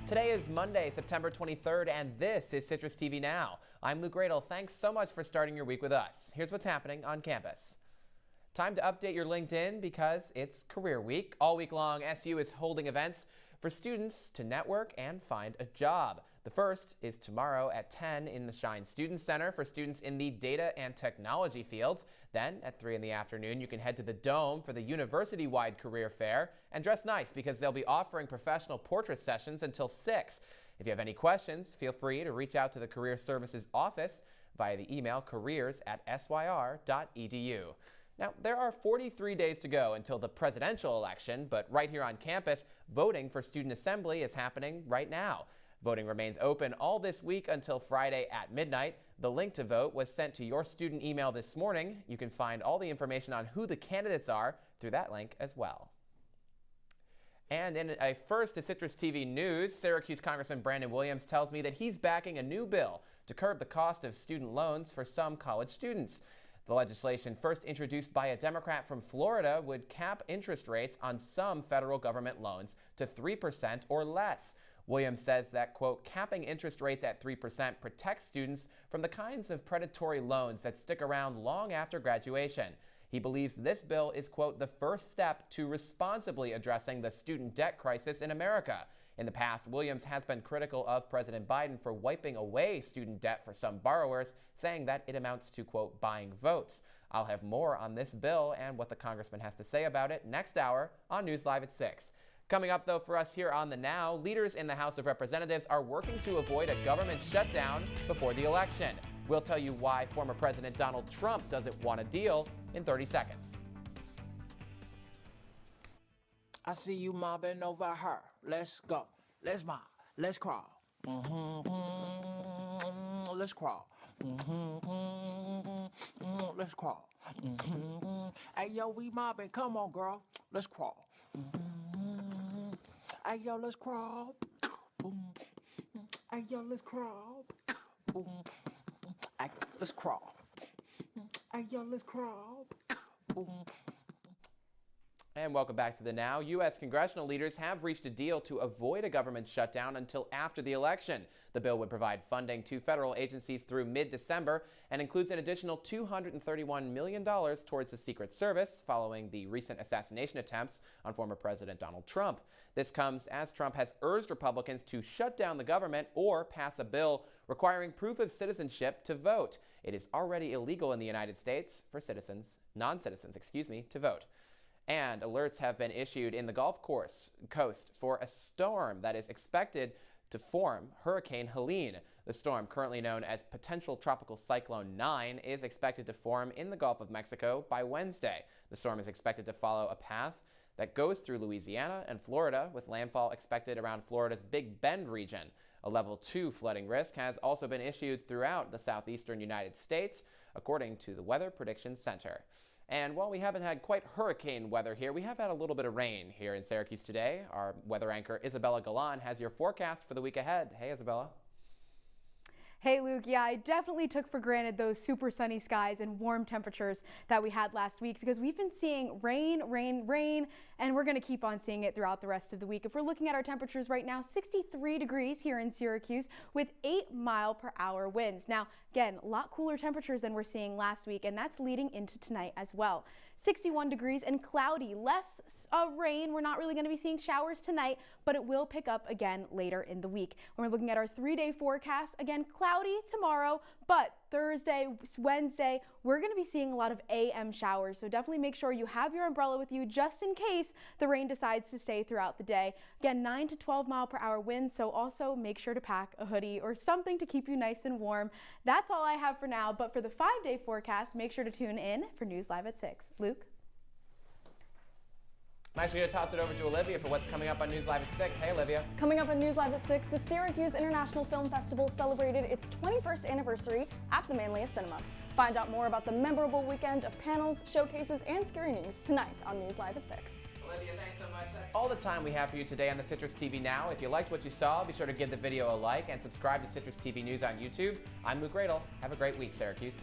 Today is Monday, September 23rd, and this is Citrus TV Now. I'm Luke Radel. Thanks so much for starting your week with us. Here's what's happening on campus. Time to update your LinkedIn because it's Career Week. All week long, SU is holding events for students to network and find a job. The first is tomorrow at 10 in the Shine Student Center for students in the data and technology fields. Then at 3 in the afternoon, you can head to the Dome for the university-wide career fair and dress nice because they'll be offering professional portrait sessions until 6. If you have any questions, feel free to reach out to the Career Services office via the email careers@syr.edu. Now, there are 43 days to go until the presidential election, but right here on campus, voting for student assembly is happening right now. Voting remains open all this week until Friday at midnight. The link to vote was sent to your student email this morning. You can find all the information on who the candidates are through that link as well. And in a first to Citrus TV News, Syracuse Congressman Brandon Williams tells me that he's backing a new bill to curb the cost of student loans for some college students. The legislation, first introduced by a Democrat from Florida, would cap interest rates on some federal government loans to 3% or less. Williams says that, quote, capping interest rates at 3% protects students from the kinds of predatory loans that stick around long after graduation. He believes this bill is, quote, the first step to responsibly addressing the student debt crisis in America. In the past, Williams has been critical of President Biden for wiping away student debt for some borrowers, saying that it amounts to, quote, buying votes. I'll have more on this bill and what the congressman has to say about it next hour on News Live at 6. Coming up, though, for us here on The Now, leaders in the House of Representatives are working to avoid a government shutdown before the election. We'll tell you why former President Donald Trump doesn't want a deal in 30 seconds. I see you mobbing over her. Let's go. Let's mob. Let's crawl. Let's crawl. Let's crawl. Hey, yo, we mobbing. Come on, girl. Let's crawl. Hey, yo, let's crawl. Hey, yo, let's crawl. Hey, let's crawl. Hey, yo, let's crawl. And welcome back to The Now. U.S. congressional leaders have reached a deal to avoid a government shutdown until after the election. The bill would provide funding to federal agencies through mid-December and includes an additional $231 million towards the Secret Service following the recent assassination attempts on former President Donald Trump. This comes as Trump has urged Republicans to shut down the government or pass a bill requiring proof of citizenship to vote. It is already illegal in the United States for non-citizens, to vote. And alerts have been issued in the Gulf Coast for a storm that is expected to form Hurricane Helene. The storm, currently known as Potential Tropical Cyclone 9, is expected to form in the Gulf of Mexico by Wednesday. The storm is expected to follow a path that goes through Louisiana and Florida, with landfall expected around Florida's Big Bend region. A level 2 flooding risk has also been issued throughout the southeastern United States, according to the Weather Prediction Center. And while we haven't had quite hurricane weather here, we have had a little bit of rain here in Syracuse today. Our weather anchor, Isabella Galan, has your forecast for the week ahead. Hey, Isabella. Hey, Luke. Yeah, I definitely took for granted those super sunny skies and warm temperatures that we had last week because we've been seeing rain, and we're going to keep on seeing it throughout the rest of the week. If we're looking at our temperatures right now, 63 degrees here in Syracuse with 8-mile-per-hour winds. Now, again, a lot cooler temperatures than we're seeing last week, and that's leading into tonight as well. 61 degrees and cloudy, less rain. We're not really going to be seeing showers tonight, but it will pick up again later in the week. When we're looking at our 3-day forecast, again, cloudy tomorrow, but Thursday, Wednesday, we're going to be seeing a lot of AM showers. So definitely make sure you have your umbrella with you just in case the rain decides to stay throughout the day. Again, 9 to 12-mile-per-hour winds. So also make sure to pack a hoodie or something to keep you nice and warm. That's all I have for now. But for the 5-day forecast, make sure to tune in for News Live at 6. Luke? I'm actually going to toss it over to Olivia for what's coming up on News Live at 6. Hey, Olivia. Coming up on News Live at 6, the Syracuse International Film Festival celebrated its 21st anniversary at the Manlius Cinema. Find out more about the memorable weekend of panels, showcases, and screenings tonight on News Live at 6. Olivia, thanks so much. That's all the time we have for you today on the Citrus TV Now. If you liked what you saw, be sure to give the video a like and subscribe to Citrus TV News on YouTube. I'm Luke Radel. Have a great week, Syracuse.